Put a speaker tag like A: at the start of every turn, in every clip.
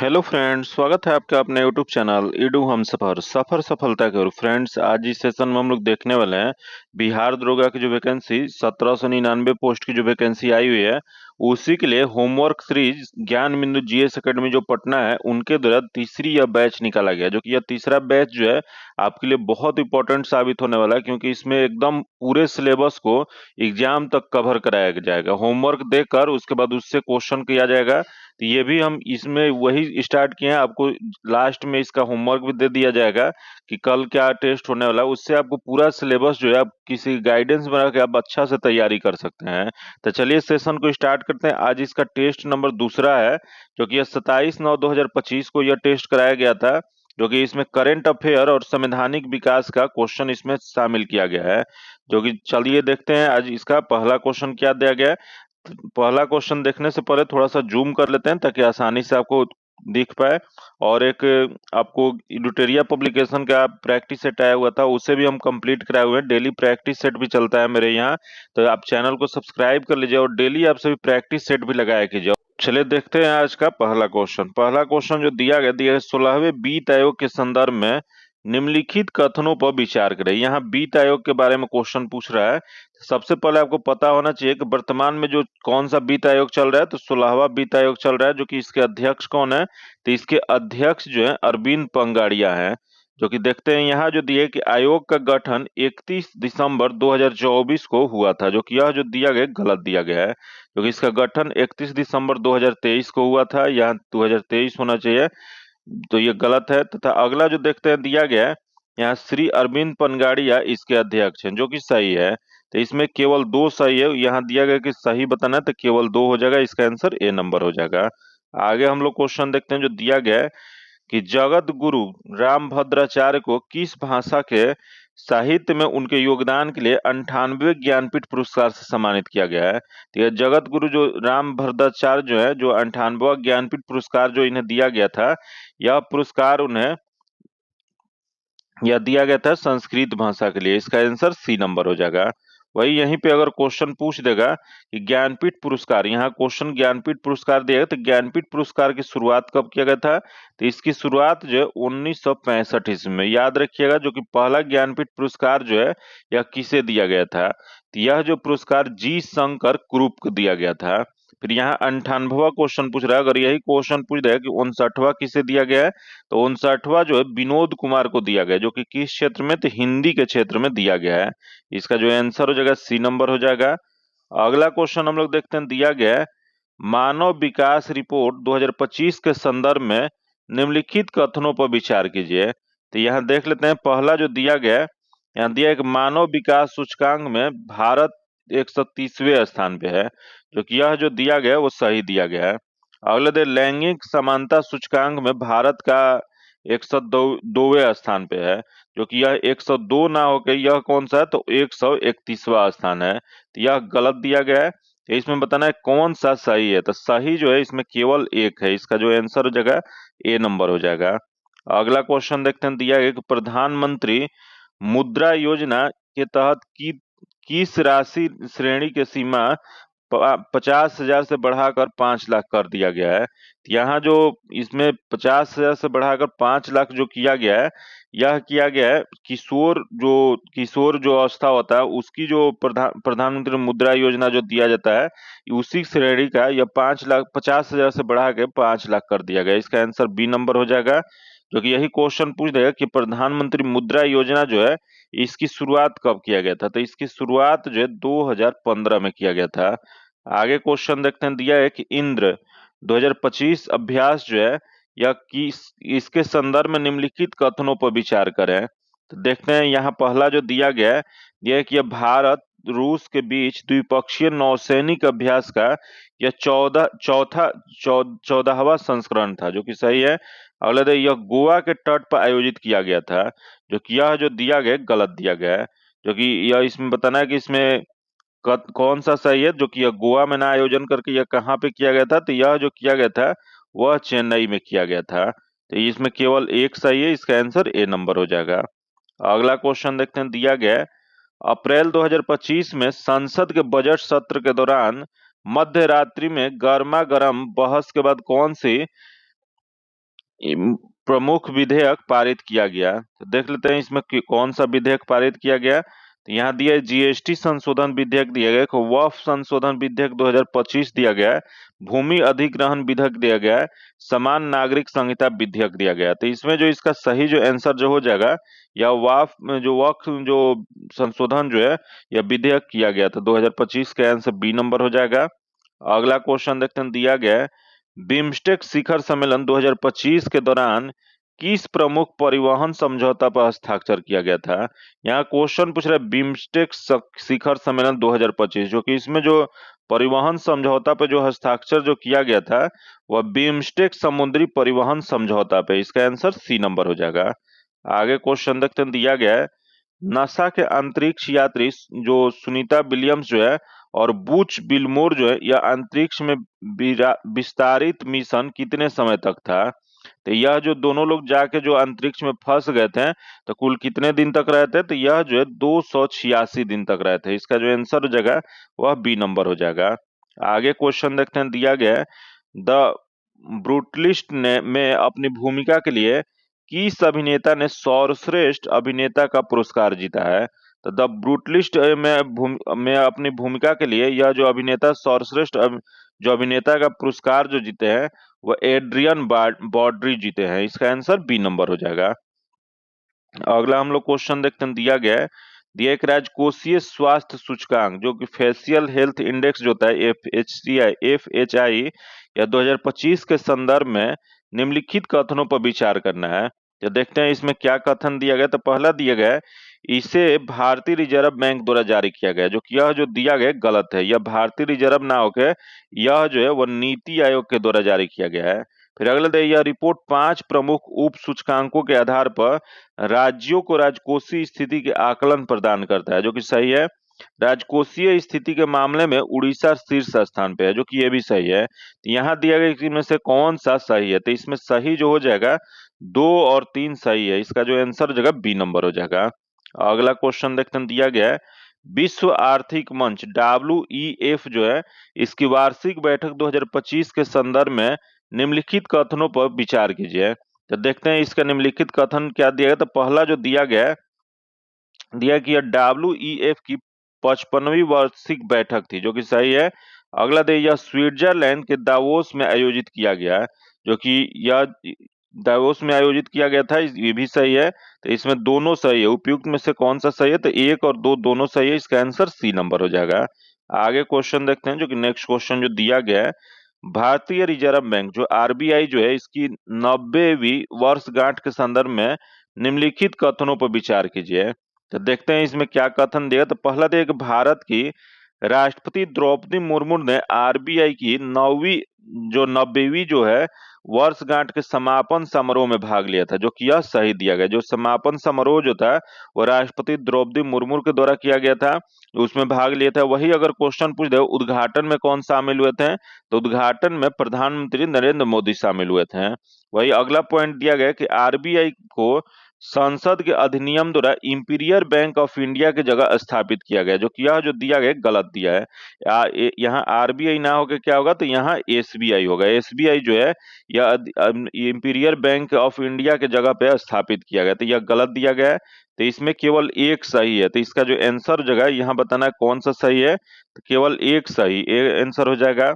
A: Hello friends, स्वागत है आपका अपने यूट्यूब चैनल ईडू हम सफर सफर सफलता की ओर। फ्रेंड्स, आज इस सेशन में हम लोग देखने वाले हैं बिहार दरोगा की जो वैकेंसी 1799 पोस्ट की जो वैकेंसी आई हुई है, उसी के लिए होमवर्क सीरीज ज्ञान बिंदु जीएस एकेडमी जो पटना है उनके द्वारा तीसरी यह बैच निकाला गया, जो कि यह तीसरा बैच जो है आपके लिए बहुत इंपॉर्टेंट साबित होने वाला है, क्योंकि इसमें एकदम पूरे सिलेबस को एग्जाम तक कवर कराया जाएगा। होमवर्क देकर उसके बाद उससे क्वेश्चन किया जाएगा। तो ये भी हम इसमें वही स्टार्ट किए हैं। आपको लास्ट में इसका होमवर्क भी दे दिया जाएगा कि कल क्या टेस्ट होने वाला है। उससे आपको पूरा सिलेबस जो है आप किसी गाइडेंस बना के आप अच्छा से तैयारी कर सकते हैं। तो चलिए सेशन को स्टार्ट करते हैं। आज इसका टेस्ट नंबर दूसरा है, जो कि यह 27/9/2025 को यह टेस्ट कराया गया था, जो कि इसमें करंट अफेयर और संवैधानिक विकास का क्वेश्चन इसमें शामिल किया गया है। जो कि चलिए देखते हैं आज इसका पहला क्वेश्चन क्या दिया गया है। पहला क्वेश्चन देखने से पहले थोड़ा सा जूम कर लेते हैं ताकि आसानी से आपको दिख पाए। और एक आपको इडुटेरिया पब्लिकेशन का प्रैक्टिस सेट आया हुआ था, उसे भी हम कंप्लीट कराए हुए हैं। डेली प्रैक्टिस सेट भी चलता है मेरे यहाँ, तो आप चैनल को सब्सक्राइब कर लीजिए और डेली आप सभी प्रैक्टिस सेट भी लगाया कीजिए। चलिए देखते हैं आज का पहला क्वेश्चन। पहला क्वेश्चन जो दिया है 16वें वित्त आयोग के संदर्भ में निम्नलिखित कथनों पर विचार करें। यहाँ वित्त आयोग के बारे में क्वेश्चन पूछ रहा है। सबसे पहले आपको पता होना चाहिए कि वर्तमान में जो कौन सा वित्त आयोग चल रहा है, तो 16वां वित्त आयोग चल रहा है, जो कि इसके अध्यक्ष कौन है, तो इसके अध्यक्ष जो है अरविंद पंगाड़िया है। जो कि देखते हैं यहाँ जो दिए कि आयोग का गठन 31 दिसंबर 2024 को हुआ था, जो कि यह जो दिया गया गलत दिया गया है, क्योंकि इसका गठन 31 दिसंबर 2023 को हुआ था, यहाँ 2023 होना चाहिए, तो ये गलत है। तथा अगला जो देखते हैं दिया गया है, यहाँ श्री अरविंद पनगाड़िया इसके अध्यक्ष हैं, जो कि सही है। तो इसमें केवल दो सही है, यहाँ दिया गया कि सही बताना है तो केवल दो हो जाएगा, इसका आंसर ए नंबर हो जाएगा। आगे हम लोग क्वेश्चन देखते हैं जो दिया गया है कि जगत गुरु रामभद्राचार्य को किस भाषा के साहित्य में उनके योगदान के लिए 98वें ज्ञानपीठ पुरस्कार से सम्मानित किया गया है। तो यह जगत गुरु जो रामभद्राचार्य जो है, जो 98वां ज्ञानपीठ पुरस्कार जो इन्हें दिया गया था, यह पुरस्कार उन्हें यह दिया गया था संस्कृत भाषा के लिए। इसका आंसर सी नंबर हो जाएगा। वही यहीं पे अगर क्वेश्चन पूछ देगा कि ज्ञानपीठ पुरस्कार, यहाँ क्वेश्चन ज्ञानपीठ पुरस्कार दिया गया, तो ज्ञानपीठ पुरस्कार की शुरुआत कब किया गया था, तो इसकी शुरुआत जो है 1965 ईस्वी में। याद रखिएगा, जो कि पहला ज्ञानपीठ पुरस्कार जो है यह किसे दिया गया था, तो यह जो पुरस्कार जी शंकर कुरूप को दिया गया था। फिर यहाँ 98वां क्वेश्चन पूछ रहा है। अगर यही क्वेश्चन पूछ देगा कि 59वां किसे दिया गया है, तो 59वां जो है विनोद कुमार को दिया गया, जो कि किस क्षेत्र में, तो हिंदी के क्षेत्र में दिया गया है। इसका जो आंसर हो जाएगा सी नंबर हो जाएगा। अगला क्वेश्चन हम लोग देखते हैं, दिया गया है मानव विकास रिपोर्ट 2025 के संदर्भ में निम्नलिखित कथनों पर विचार कीजिए। तो यहाँ देख लेते हैं, पहला जो दिया गया है, यहाँ दिया है कि मानव विकास सूचकांक में भारत 130वें स्थान पे है, जो कि यह जो दिया गया है वो सही दिया गया है। अगले दे लैंगिक समानता सूचकांक में भारत का 102वें स्थान पे है, जो कि यह 102 ना होकर यह कौन सा है, तो 131वां स्थान है। तो यह गलत दिया गया है। तो इसमें बताना है कौन सा सही है, तो सही जो है इसमें केवल एक है, इसका जो आंसर हो जाएगा ए नंबर हो जाएगा। अगला क्वेश्चन देखते हैं, दिया गया कि प्रधानमंत्री मुद्रा योजना के तहत किस राशि श्रेणी की सीमा 50,000 से बढ़ाकर 5 लाख कर दिया गया है। यहाँ जो इसमें 50,000 से बढ़ाकर 5 लाख जो किया गया है, यह किया गया है किशोर जो अवस्था होता है उसकी जो प्रधानमंत्री मुद्रा योजना जो दिया जाता है, उसी श्रेणी का यह 5 लाख 50,000 से बढ़ा के 5 लाख कर दिया गया। इसका आंसर बी नंबर हो जाएगा। जो कि यही क्वेश्चन पूछ देगा कि प्रधानमंत्री मुद्रा योजना जो है इसकी शुरुआत कब किया गया था, तो इसकी शुरुआत जो है 2015 में किया गया था। आगे क्वेश्चन देखते हैं, दिया है कि इंद्र 2025 अभ्यास जो है या किस इसके संदर्भ में निम्नलिखित कथनों पर विचार करें। तो देखते हैं, यहाँ पहला जो दिया गया है, यह है कि यह भारत रूस के बीच द्विपक्षीय नौसैनिक अभ्यास का यह 14वां संस्करण था, जो कि सही है। अगला दे यह गोवा के तट पर आयोजित किया गया था, जो कि यह जो दिया गया गलत दिया गया है। जो कि यह इसमें बताना है कि इसमें कौन सा सही है, जो कि यह गोवा में ना आयोजन करके यह कहाँ पे किया गया था, तो यह जो किया गया था वह चेन्नई में किया गया था। तो इसमें केवल एक सही है, इसका आंसर ए नंबर हो जाएगा। अगला क्वेश्चन देखते हैं, दिया गया है अप्रैल 2025 में संसद के बजट सत्र के दौरान मध्य रात्रि में गर्मा गर्म बहस के बाद प्रमुख विधेयक पारित किया गया। तो देख लेते हैं इसमें कौन सा विधेयक पारित किया गया। तो यहाँ दिया है जीएसटी संशोधन विधेयक दिया गया है, वक्फ संशोधन विधेयक 2025 दिया गया है, भूमि अधिग्रहण विधेयक दिया गया है, समान नागरिक संहिता विधेयक दिया गया है। तो इसमें जो इसका सही जो आंसर जो हो जाएगा, या वक्फ जो संशोधन जो है या विधेयक किया गया, तो 2025 का आंसर बी नंबर हो जाएगा। अगला क्वेश्चन देखते हैं, दिया गया है बिम्स्टेक शिखर सम्मेलन 2025 के दौरान किस प्रमुख परिवहन समझौता पर हस्ताक्षर किया गया था। यहाँ क्वेश्चन पूछ रहा है बिम्स्टेक शिखर सम्मेलन 2025, जो कि इसमें जो परिवहन समझौता पे जो हस्ताक्षर जो किया गया था वह बिम्स्टेक समुद्री परिवहन समझौता पे। इसका आंसर सी नंबर हो जाएगा। आगे क्वेश्चन देखते हैं, दिया गया है नासा के अंतरिक्ष यात्री जो सुनीता विलियम्स जो है और बुच विल्मोर जो है, यह अंतरिक्ष में विस्तारित मिशन कितने समय तक था। तो यह जो दोनों लोग जाके जो अंतरिक्ष में फंस गए थे, तो कुल कितने दिन तक रहे थे, तो यह जो है 286 दिन तक रहे थे। इसका जो आंसर हो जाएगा वह बी नंबर हो जाएगा। आगे क्वेश्चन देखते हैं, दिया गया है द ब्रूटलिस्ट ने में अपनी भूमिका के लिए किस अभिनेता ने सर्वश्रेष्ठ अभिनेता का पुरस्कार जीता है। तो द ब्रूटलिस्ट में अपनी भूमिका के लिए यह जो अभिनेता सर्वश्रेष्ठ जो अभिनेता का पुरस्कार जो जीते हैं वह एड्रियन बॉड्री जीते हैं। इसका आंसर बी नंबर हो जाएगा। अगला हम लोग क्वेश्चन देखते हैं, दिया गया है एक राजकोषीय स्वास्थ्य सूचकांक जो कि फेशियल हेल्थ इंडेक्स जो होता है FHI या 2025 के संदर्भ में निम्नलिखित कथनों पर विचार करना है। तो देखते हैं इसमें क्या कथन दिया गया। तो पहला दिया गया है इसे भारतीय रिजर्व बैंक द्वारा जारी किया गया, जो कि यह जो दिया गया गलत है। यह भारतीय रिजर्व ना होकर यह जो है वह नीति आयोग के द्वारा जारी किया गया है। फिर अगला दिया यह रिपोर्ट 5 प्रमुख उप सूचकांकों के आधार पर राज्यों को राजकोषीय स्थिति के आकलन प्रदान करता है, जो कि सही है। राजकोषीय स्थिति के मामले में उड़ीसा शीर्ष स्थान पे है, जो कि ये भी सही है। तो यहाँ दिया गया इसमें से कौन सा सही है। तो इसमें सही जो हो जाएगा 2 और 3 सही है। इसका जो आंसर हो जाएगा बी नंबर हो जाएगा। अगला क्वेश्चन देखते हैं, दिया गया है विश्व आर्थिक मंच WEF जो है इसकी वार्षिक बैठक 2025 के संदर्भ में निम्नलिखित कथनों पर विचार कीजिए। तो देखते हैं इसका निम्नलिखित कथन क्या दिया गया। तो पहला जो दिया गया कि WEF की 55वीं वार्षिक बैठक थी, जो कि सही है। अगला दे यह स्विट्जरलैंड के दावोस में आयोजित किया गया है, जो कि यह दावोस में आयोजित किया गया था, ये भी सही है। तो इसमें दोनों सही है। उपयुक्त में से कौन सा सही है। तो 1 और 2 दोनों सही है। इसका आंसर सी नंबर हो जाएगा। आगे क्वेश्चन देखते हैं, जो कि नेक्स्ट क्वेश्चन जो दिया गया है भारतीय रिजर्व बैंक जो RBI जो है इसकी 90वीं वर्षगांठ के संदर्भ में निम्नलिखित कथनों पर विचार कीजिए। तो देखते हैं इसमें क्या कथन दिया। तो पहला दिया कि भारत की राष्ट्रपति द्रौपदी मुर्मू ने RBI की 90वीं जो है वर्षगांठ के समापन समारोह में भाग लिया था, जो कि यह सही दिया गया। जो समापन समारोह जो था वो राष्ट्रपति द्रौपदी मुर्मू के द्वारा किया गया था, उसमें भाग लिया था। वही अगर क्वेश्चन पूछ दे उद्घाटन में कौन शामिल हुए थे, तो उद्घाटन में प्रधानमंत्री नरेंद्र मोदी शामिल हुए थे। वही अगला पॉइंट दिया गया कि RBI को संसद के अधिनियम द्वारा इंपीरियल बैंक ऑफ इंडिया की जगह स्थापित किया गया, जो कि यह जो दिया गया गलत दिया है। यहाँ RBI ना होकर क्या होगा, तो यहाँ SBI होगा। SBI जो है यह इंपीरियल बैंक ऑफ इंडिया के जगह पे स्थापित किया गया, तो यह गलत दिया गया है। तो इसमें केवल एक सही है। तो इसका जो आंसर जगह यहाँ बताना है कौन सा सही है। तो केवल एक सही आंसर हो जाएगा।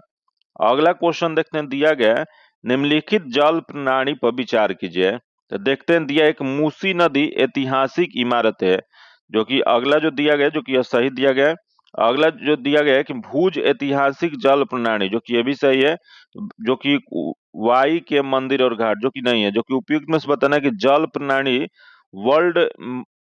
A: अगला क्वेश्चन देखते हैं, दिया गया निम्नलिखित जल प्रणाली पर विचार कीजिए। तो देखते हैं दिया एक मूसी नदी ऐतिहासिक इमारत है, जो कि अगला जो दिया गया जो कि यह सही दिया गया है। अगला जो दिया गया है कि भुज ऐतिहासिक जल प्रणाली, जो कि ये भी सही है। जो कि वाई के मंदिर और घाट, जो कि नहीं है। जो कि उपयुक्त में से बताना है कि जल प्रणाली वर्ल्ड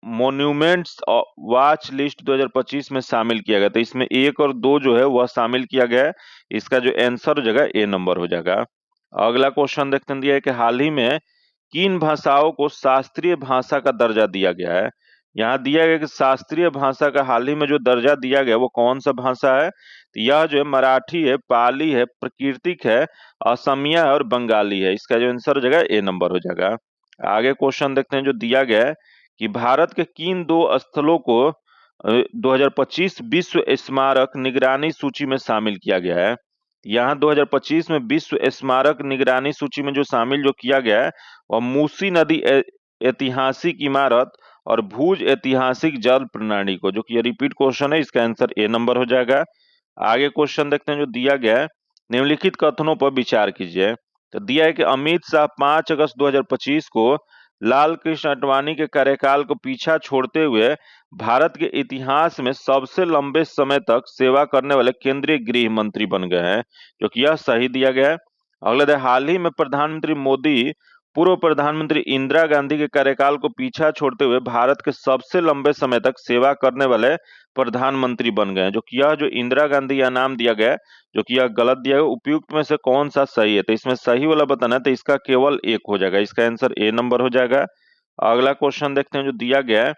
A: मोन्यूमेंट्स वॉच लिस्ट 2025 में शामिल किया गया। तो इसमें 1 और 2 जो है वह शामिल किया गया है। इसका जो आंसर हो जाएगा ए नंबर हो जाएगा। अगला क्वेश्चन देखते हैं, दिया है कि हाल ही में किन भाषाओं को शास्त्रीय भाषा का दर्जा दिया गया है। यहाँ दिया गया कि शास्त्रीय भाषा का हाल ही में जो दर्जा दिया गया वो कौन सा भाषा है। तो यह जो है मराठी है, पाली है, प्राकृतिक है, असमिया है और बंगाली है। इसका जो आंसर हो जाएगा ए नंबर हो जाएगा। आगे क्वेश्चन देखते हैं, जो दिया गया है कि भारत के किन 2 स्थलों को 2025 विश्व स्मारक निगरानी सूची में शामिल किया गया है। यहाँ 2025 में विश्व स्मारक निगरानी सूची में जो शामिल जो किया गया है वह मूसी नदी ऐतिहासिक इमारत और भूज ऐतिहासिक जल प्रणाली को, जो कि रिपीट क्वेश्चन है, इसका आंसर ए नंबर हो जाएगा। आगे क्वेश्चन देखते हैं जो दिया गया है, निम्नलिखित कथनों पर विचार कीजिए। तो दिया है कि अमित शाह 5 अगस्त 2025 को लाल कृष्ण आडवाणी के कार्यकाल को पीछा छोड़ते हुए भारत के इतिहास में सबसे लंबे समय तक सेवा करने वाले केंद्रीय गृह मंत्री बन गए हैं, जो कि यह सही दिया गया है। अगला, हाल ही में प्रधानमंत्री मोदी पूर्व प्रधानमंत्री इंदिरा गांधी के कार्यकाल को पीछा छोड़ते हुए भारत के सबसे लंबे समय तक सेवा करने वाले प्रधानमंत्री बन गए हैं, जो कि यह जो इंदिरा गांधी यह नाम दिया गया है, जो कि यह गलत दिया गया। उपयुक्त में से कौन सा सही है? तो इसमें सही वाला बताना है, तो इसका केवल एक हो जाएगा, इसका आंसर ए नंबर हो जाएगा। अगला क्वेश्चन देखते हैं जो दिया गया है,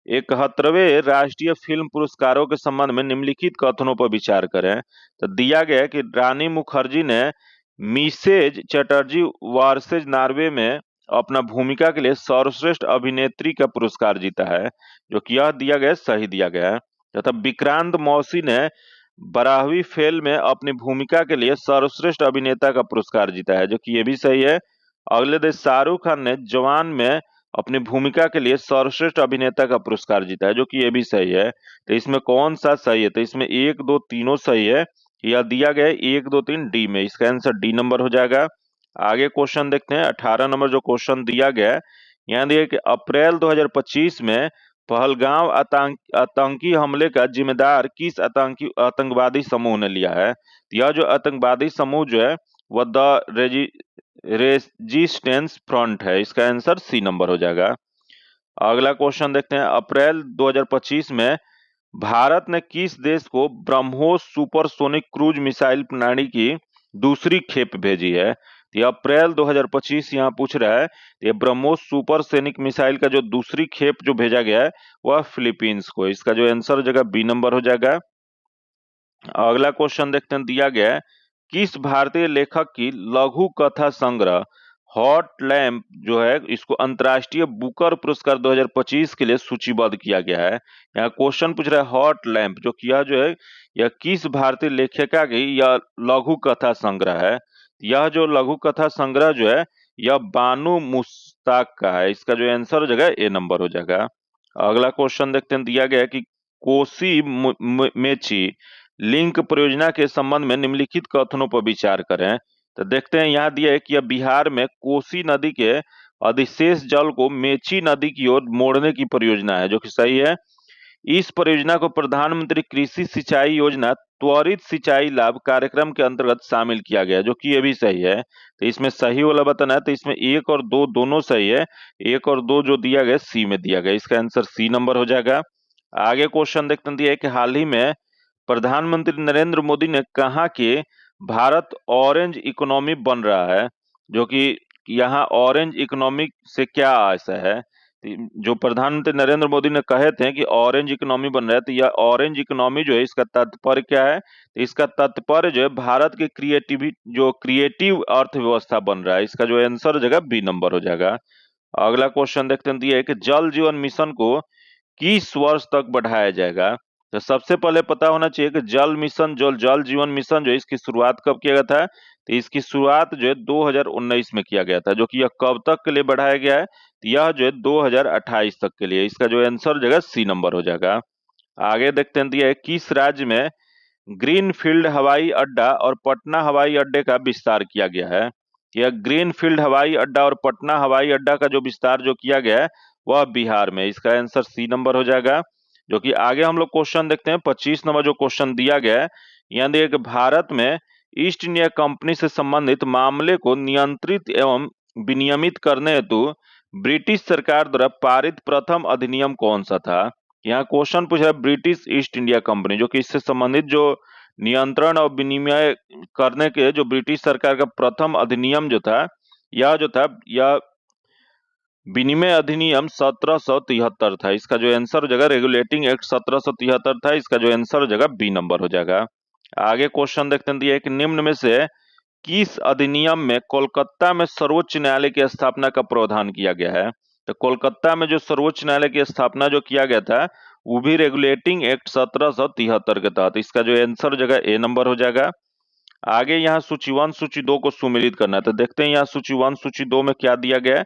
A: 71वें राष्ट्रीय फिल्म पुरस्कारों के संबंध में निम्नलिखित कथनों पर विचार करें। तो दिया गया है कि रानी मुखर्जी ने मिसेज चटर्जी वर्सेज नॉर्वे में अपना भूमिका के लिए सर्वश्रेष्ठ अभिनेत्री का पुरस्कार जीता है, जो कि यह दिया गया है, सही दिया गया है। तथा विक्रांत मौसी ने 12वीं फेल में अपनी भूमिका के लिए सर्वश्रेष्ठ अभिनेता का पुरस्कार जीता है, जो कि ये भी सही है। अगले दिन शाहरुख खान ने जवान में अपनी भूमिका के लिए सर्वश्रेष्ठ अभिनेता का पुरस्कार जीता है, जो कि ये भी सही है। तो इसमें कौन सा सही है? तो इसमें 1 2 तीनों सही है, यह दिया गया है 1 2 3 डी में, इसका आंसर डी नंबर हो जाएगा। आगे क्वेश्चन देखते हैं, 18 नंबर जो क्वेश्चन दिया गया है, यहाँ दिया कि अप्रैल 2025 में पहलगांव आतंकी हमले का जिम्मेदार किस आतंकवादी समूह ने लिया है? तो यह जो आतंकवादी समूह जो है वह द रेजिस्टेंस फ्रंट है, इसका आंसर सी नंबर हो जाएगा। अगला क्वेश्चन देखते हैं, अप्रैल 2025 में भारत ने किस देश को ब्रह्मोस सुपरसोनिक क्रूज मिसाइल प्रणाली की दूसरी खेप भेजी है? तो ये अप्रैल 2025 यहाँ पूछ रहा है, ये ब्रह्मोस सुपरसोनिक मिसाइल का जो दूसरी खेप जो भेजा गया है वह फिलीपींस को, इसका जो आंसर हो जाएगा बी नंबर हो जाएगा। अगला क्वेश्चन देखते हैं, दिया गया है, किस भारतीय लेखक की लघु कथा संग्रह हॉट लैम्प जो है इसको अंतर्राष्ट्रीय बुकर पुरस्कार 2025 के लिए सूचीबद्ध किया गया है? यहाँ क्वेश्चन पूछ रहा है हॉट लैम्प, जो किया जो है यह किस भारतीय लेखिका की यह लघु कथा संग्रह है? यह जो लघु कथा संग्रह जो है यह बानू मुश्ताक का है, इसका जो आंसर हो जाएगा ए नंबर हो जाएगा। अगला क्वेश्चन देखते हैं, दिया गया है कि कोसी मेची लिंक परियोजना के संबंध में निम्नलिखित कथनों पर विचार करें। तो देखते हैं, यहाँ दिया है कि यह बिहार में कोसी नदी के अधिशेष जल को मेची नदी की ओर मोड़ने की परियोजना है, जो कि सही है। इस परियोजना को प्रधानमंत्री कृषि सिंचाई योजना त्वरित सिंचाई लाभ कार्यक्रम के अंतर्गत शामिल किया गया, जो कि ये भी सही है। तो इसमें सही वाला बताना है, तो इसमें 1 और 2 दोनों सही है, 1 और 2 जो दिया गया सी में दिया गया, इसका आंसर सी नंबर हो जाएगा। आगे क्वेश्चन देखते हैं, दिया है कि हाल ही में प्रधानमंत्री नरेंद्र मोदी ने कहा कि भारत ऑरेंज इकोनॉमी बन रहा है, जो कि यहाँ ऑरेंज इकोनॉमी से क्या ऐसा है? जो प्रधानमंत्री नरेंद्र मोदी ने कहे थे कि ऑरेंज इकोनॉमी बन रहा है, तो यह ऑरेंज इकोनॉमी जो है इसका तात्पर्य क्या है? तो इसका तात्पर्य जो है भारत के क्रिएटिव अर्थव्यवस्था बन रहा है, इसका जो आंसर हो जाएगा बी नंबर हो जाएगा। अगला क्वेश्चन देखते हैं, दिया है कि जल जीवन मिशन को किस वर्ष तक बढ़ाया जाएगा? तो सबसे पहले पता होना चाहिए कि जल जीवन मिशन जो है इसकी शुरुआत कब किया गया था? तो इसकी शुरुआत जो है 2019 में किया गया था, जो कि यह कब तक के लिए बढ़ाया गया है? तो यह जो है 2028 तक के लिए, इसका जो आंसर हो जाएगा सी नंबर हो जाएगा। आगे देखते हैं, दिया है किस राज्य में ग्रीनफील्ड हवाई अड्डा और पटना हवाई अड्डे का विस्तार किया गया है? यह ग्रीनफील्ड हवाई अड्डा और पटना हवाई अड्डा का जो विस्तार जो किया गया है वह बिहार में, इसका आंसर सी नंबर हो जाएगा। जो कि आगे हम लोग क्वेश्चन देखते हैं, 25 नंबर जो क्वेश्चन दिया गया है, यहाँ दिया कि भारत में ईस्ट इंडिया कंपनी से संबंधित मामले को नियंत्रित एवं विनियमित करने हेतु ब्रिटिश सरकार द्वारा पारित प्रथम अधिनियम कौन सा था? यहाँ क्वेश्चन पूछ रहा है ब्रिटिश ईस्ट इंडिया कंपनी, जो कि इससे संबंधित जो नियंत्रण और विनिमय करने के जो ब्रिटिश सरकार का प्रथम अधिनियम जो था यह विनिमय अधिनियम 1773 था, इसका जो आंसर हो जाएगा रेगुलेटिंग एक्ट 1773 था, इसका जो आंसर हो जाएगा बी नंबर हो जाएगा। आगे क्वेश्चन देखते हैं, दिया है कि निम्न में से किस अधिनियम में कोलकाता में सर्वोच्च न्यायालय की स्थापना का प्रावधान किया गया है? तो कोलकाता में जो सर्वोच्च न्यायालय की स्थापना जो किया गया था वो भी रेगुलेटिंग एक्ट 1773 के तहत, इसका जो आंसर हो जाएगा ए नंबर हो जाएगा। आगे यहाँ सूची 1 सूची 2 को सुमेलित करना है। तो देखते हैं यहाँ सूची 1 सूची 2 में क्या दिया गया है।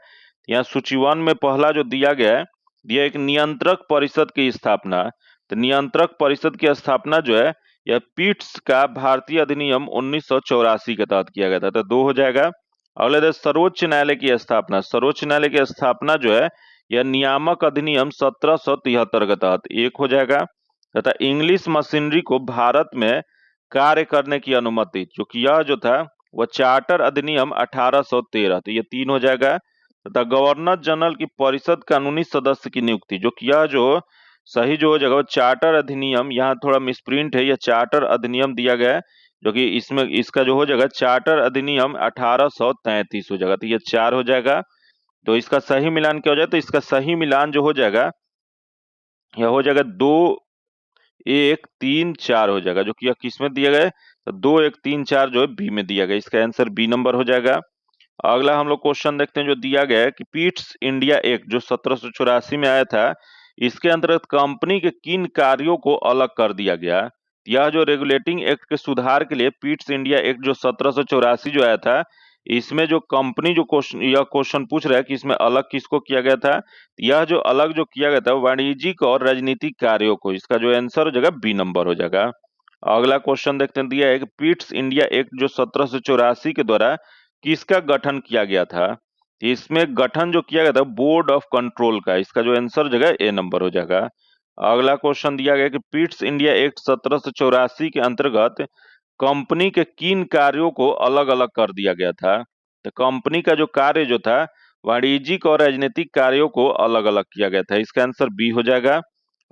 A: यहाँ सूची 1 में पहला जो दिया गया है, यह एक नियंत्रक परिषद की स्थापना। तो नियंत्रक परिषद की स्थापना जो है यह पीट्स का भारतीय अधिनियम 1984 के तहत किया गया था। तो 2 हो जाएगा। अगले सर्वोच्च न्यायालय की स्थापना। सर्वोच्च न्यायालय की स्थापना जो है यह नियामक अधिनियम 1773 के तहत 1 हो जाएगा। तथा इंग्लिश मशीनरी को भारत में कार्य करने की अनुमति, जो कि यह जो था वह चार्टर अधिनियम 1813, तो ये 3 हो जाएगा। तथा गवर्नर जनरल की परिषद कानूनी सदस्य की नियुक्ति, जो कि यह जो सही जो हो जाएगा वो चार्टर अधिनियम, यहाँ थोड़ा मिसप्रिंट है, यह चार्टर अधिनियम दिया गया है, जो कि इसमें इसका जो हो जाएगा चार्टर अधिनियम 1833 हो जाएगा। तो ये 4 हो जाएगा। तो इसका सही मिलान क्या हो जाए, तो इसका सही मिलान जो हो जाएगा यह हो जाएगा 2 1 3 4 हो जाएगा, जो कि यह किस में दिया गया है, तो 2 1 3 4 जो है बी में दिया गया। इसका आंसर बी नंबर हो जाएगा। अगला हम लोग क्वेश्चन देखते हैं जो दिया गया है कि पीट्स इंडिया एक्ट जो 1784 में आया था, इसके अंतर्गत कंपनी के किन कार्यों को अलग कर दिया गया। यह जो रेगुलेटिंग एक्ट के सुधार के लिए पीट्स इंडिया एक्ट जो 1784 जो आया था, इसमें जो कंपनी जो क्वेश्चन यह क्वेश्चन पूछ रहा है कि इसमें अलग किसको किया गया था। यह जो अलग जो किया गया था वाणिज्यिक और राजनीतिक कार्यों को। इसका जो आंसर हो जाएगा बी नंबर हो जाएगा। अगला क्वेश्चन देखते हैं, दिया है कि पीट्स इंडिया एक्ट जो 1784 के द्वारा किसका गठन किया गया था। इसमें गठन जो किया गया था बोर्ड ऑफ कंट्रोल का। इसका जो आंसर जगह ए नंबर हो जाएगा। अगला क्वेश्चन दिया गया कि पीट्स इंडिया एक्ट 1784 के अंतर्गत कंपनी के किन कार्यों को अलग अलग कर दिया गया था। तो कंपनी का जो कार्य जो था वाणिज्यिक और राजनीतिक कार्यों को अलग अलग किया गया था। इसका आंसर बी हो जाएगा।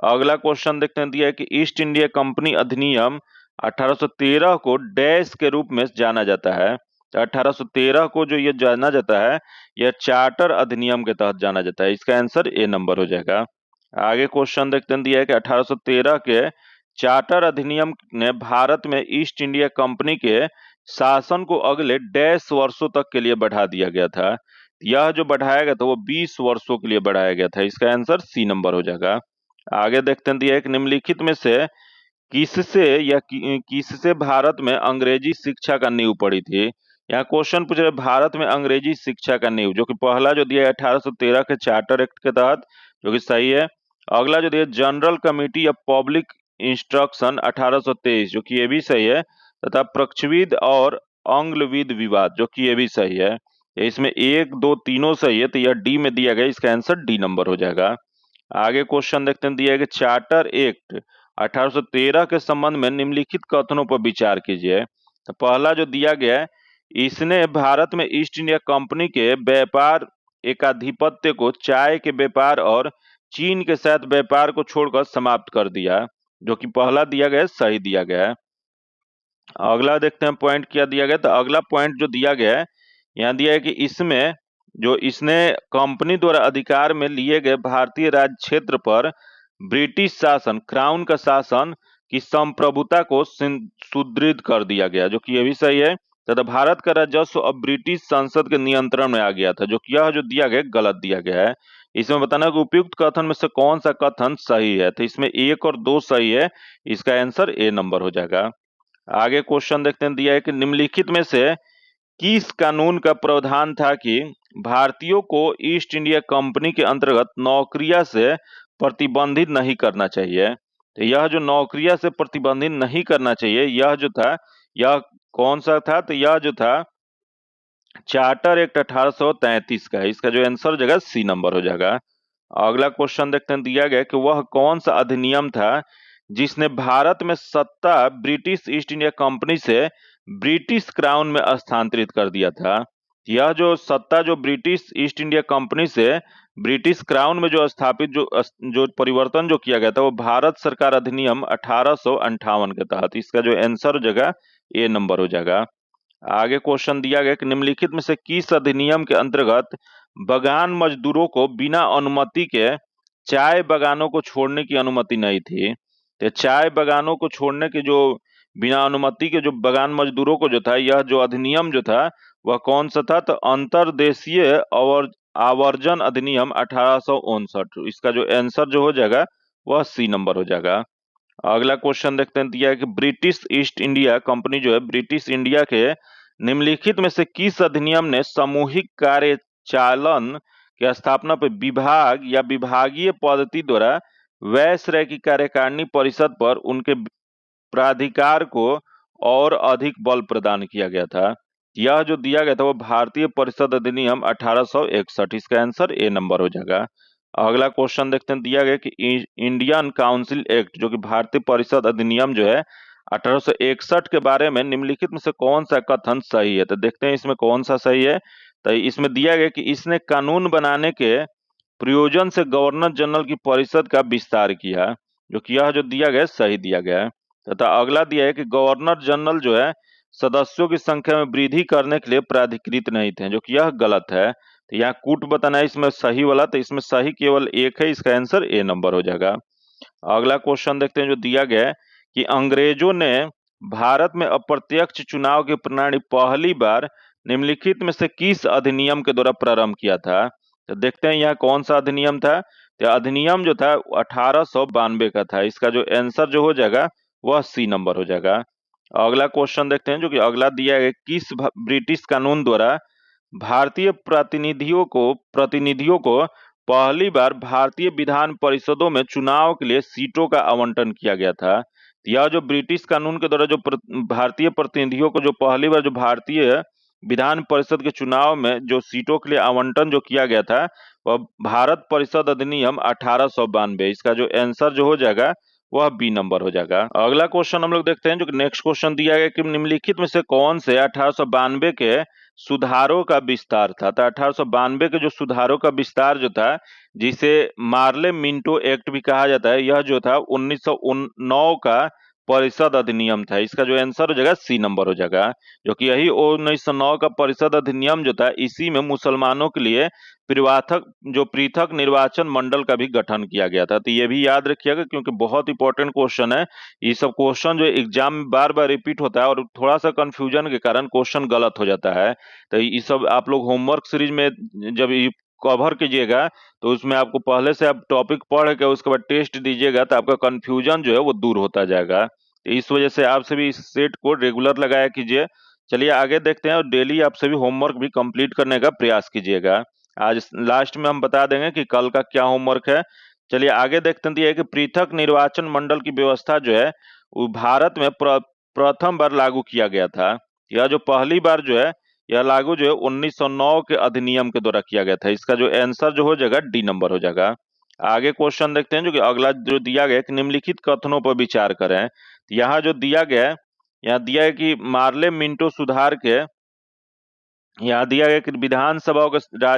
A: अगला क्वेश्चन देखते हैं, दिया है कि ईस्ट इंडिया कंपनी अधिनियम 1813 को डैश के रूप में जाना जाता है। 1813 को जो ये जाना जाता है यह चार्टर अधिनियम के तहत जाना जाता है। इसका आंसर ए नंबर हो जाएगा। आगे क्वेश्चन देखते हैं, दिया है कि 1813 के चार्टर अधिनियम ने भारत में ईस्ट इंडिया कंपनी के शासन को अगले डैश वर्षों तक के लिए बढ़ा दिया गया था। यह जो बढ़ाया गया था वो 20 वर्षों के लिए बढ़ाया गया था। इसका आंसर सी नंबर हो जाएगा। आगे देखते हैं, दिया है कि निम्नलिखित में से किससे भारत में अंग्रेजी शिक्षा का नींव पड़ी थी। यहाँ क्वेश्चन पूछ रहे भारत में अंग्रेजी शिक्षा का नींव, जो कि पहला जो दिया है 1813 के चार्टर एक्ट के तहत, जो कि सही है। अगला जो दिया general committee of public instruction 1823, जो कि ये भी सही है। तथा प्रक्षविद और आंग्लविद विवाद, जो कि ये भी सही है। इसमें 1 2 तीनों सही है, तो यह डी में दिया गया। इसका आंसर डी नंबर हो जाएगा। आगे क्वेश्चन देखते हैं, दिया है कि चार्टर एक्ट 1813 के संबंध में निम्नलिखित कथनों पर विचार कीजिए। तो पहला जो दिया गया है, इसने भारत में ईस्ट इंडिया कंपनी के व्यापार एकाधिपत्य को चाय के व्यापार और चीन के साथ व्यापार को छोड़कर समाप्त कर दिया, जो कि पहला दिया गया है, सही दिया गया है। अगला देखते हैं पॉइंट क्या दिया गया। तो अगला पॉइंट जो दिया गया है, यहाँ दिया है कि इसमें जो इसने कंपनी द्वारा अधिकार में लिए गए भारतीय राज्य क्षेत्र पर ब्रिटिश शासन क्राउन का शासन की संप्रभुता को सुदृढ़ कर दिया गया, जो कि ये भी सही है। तथा भारत का राजस्व अब ब्रिटिश संसद के नियंत्रण में आ गया था, जो कि यह जो दिया गया गलत दिया गया है। इसमें बताना कि उपयुक्त कथन में से कौन सा कथन सही है। तो इसमें 1 और 2 सही है। इसका आंसर ए नंबर हो जाएगा। आगे क्वेश्चन देखते हैं, दिया है कि निम्नलिखित में से किस कानून का प्रावधान था कि भारतीयों को ईस्ट इंडिया कंपनी के अंतर्गत नौकरिया से प्रतिबंधित नहीं करना चाहिए। तो यह जो नौकरिया से प्रतिबंधित नहीं करना चाहिए, यह जो था यह कौन सा था, तो यह जो था चार्टर एक्ट 1833 का है। इसका जो आंसर जगह सी नंबर हो जाएगा। अगला क्वेश्चन देखते हैं, दिया गया कि वह कौन सा अधिनियम था जिसने भारत में सत्ता ब्रिटिश ईस्ट इंडिया कंपनी से ब्रिटिश क्राउन में स्थानांतरित कर दिया था। यह जो सत्ता जो ब्रिटिश ईस्ट इंडिया कंपनी से ब्रिटिश क्राउन में जो स्थापित जो परिवर्तन जो किया गया था वो भारत सरकार अधिनियम 1858 के तहत। इसका जो आंसर हो जाएगा ए नंबर हो जाएगा। आगे क्वेश्चन दिया गया कि निम्नलिखित में से किस अधिनियम के अंतर्गत बगान मजदूरों को बिना अनुमति के चाय बागानों को छोड़ने की अनुमति नहीं थी। तो चाय बागानों को छोड़ने के जो बिना अनुमति के जो बागान मजदूरों को जो था, यह जो अधिनियम जो था वह कौन सा था, तो अंतर्देशीय आवर्जन अधिनियम 1859। इसका जो आंसर जो हो जाएगा वह सी नंबर हो जाएगा। अगला क्वेश्चन देखते हैं, दिया है कि ब्रिटिश ईस्ट इंडिया कंपनी जो है, ब्रिटिश इंडिया के निम्नलिखित में से किस अधिनियम ने सामूहिक कार्यचालन की स्थापना पर विभाग या विभागीय पद्धति द्वारा वैश्रय की कार्यकारिणी परिषद पर उनके प्राधिकार को और अधिक बल प्रदान किया गया था? यह जो दिया गया था वो भारतीय परिषद अधिनियम 1861। इसका आंसर ए नंबर हो जाएगा। अगला क्वेश्चन देखते हैं, दिया गया कि इंडियन काउंसिल एक्ट जो कि भारतीय परिषद अधिनियम जो है 1861 के बारे में निम्नलिखित में से कौन सा कथन सही है? तो देखते हैं इसमें कौन सा सही है। तो इसमें दिया गया कि इसने कानून बनाने के प्रयोजन से गवर्नर जनरल की परिषद का विस्तार किया, जो कि यह जो दिया गया सही दिया गया है। तथा अगला दिया है कि गवर्नर जनरल जो है सदस्यों की संख्या में वृद्धि करने के लिए प्राधिकृत नहीं थे, जो कि यह गलत है। तो यहाँ कूट बताना है इसमें सही वाला, तो इसमें सही केवल एक है, इसका आंसर ए नंबर हो जाएगा। अगला क्वेश्चन देखते हैं जो दिया गया है कि अंग्रेजों ने भारत में अप्रत्यक्ष चुनाव की प्रणाली पहली बार निम्नलिखित में से किस अधिनियम के द्वारा प्रारंभ किया था? तो देखते हैं यहाँ कौन सा अधिनियम था। तो अधिनियम जो था 1892 का था। इसका जो आंसर जो हो जाएगा वह सी नंबर हो जाएगा। अगला क्वेश्चन देखते हैं जो कि अगला दिया है, किस ब्रिटिश कानून द्वारा भारतीय प्रतिनिधियों को पहली बार भारतीय विधान परिषदों में चुनाव के लिए सीटों का आवंटन किया गया था? यह जो ब्रिटिश कानून के द्वारा जो भारतीय प्रतिनिधियों को जो पहली बार जो भारतीय विधान परिषद के चुनाव में जो सीटों के लिए आवंटन जो किया गया था वह भारत परिषद अधिनियम 1892। इसका जो आंसर जो हो जाएगा वह बी नंबर हो जाएगा। अगला क्वेश्चन हम लोग देखते हैं जो कि नेक्स्ट क्वेश्चन दिया गया कि निम्नलिखित में से कौन से 1892 के सुधारों का विस्तार था? तो 1892 के जो सुधारों का विस्तार जो था, जिसे मार्ले मिंटो एक्ट भी कहा जाता है, यह जो था 1909 का परिषद अधिनियम था। इसका जो आंसर हो जाएगा सी नंबर हो जाएगा, जो कि यही 1909 का परिषद अधिनियम जो था, इसी में मुसलमानों के लिए पृथक निर्वाचन मंडल का भी गठन किया गया था। तो ये भी याद रखिएगा क्योंकि बहुत इंपॉर्टेंट क्वेश्चन है। ये सब क्वेश्चन जो एग्जाम में बार बार रिपीट होता है और थोड़ा सा कंफ्यूजन के कारण क्वेश्चन गलत हो जाता है। तो ये सब आप लोग होमवर्क सीरीज में जब ये कवर कीजिएगा तो उसमें आपको पहले से आप टॉपिक पढ़ के उसके बाद टेस्ट दीजिएगा तो आपका कंफ्यूजन जो है वो दूर होता जाएगा। तो इस वजह से आप सभी इस सेट को रेगुलर लगाया कीजिए। चलिए आगे देखते हैं और डेली आप सभी होमवर्क भी कंप्लीट करने का प्रयास कीजिएगा। आज लास्ट में हम बता देंगे कि कल का क्या होमवर्क है। चलिए आगे देखते हैं, दिया है कि पृथक निर्वाचन मंडल की व्यवस्था जो है वो भारत में प्रथम बार लागू किया गया था। यह जो पहली बार जो है यह लागू जो है 1909 के अधिनियम के द्वारा किया गया था। इसका जो आंसर जो हो जाएगा डी नंबर हो जाएगा। आगे क्वेश्चन देखते हैं जो कि अगला जो दिया गया है कि निम्नलिखित कथनों पर विचार करें। यहाँ जो दिया गया है, यहाँ दिया है कि मार्ले मिंटो सुधार के यहाँ दिया गया कि विधानसभाओं का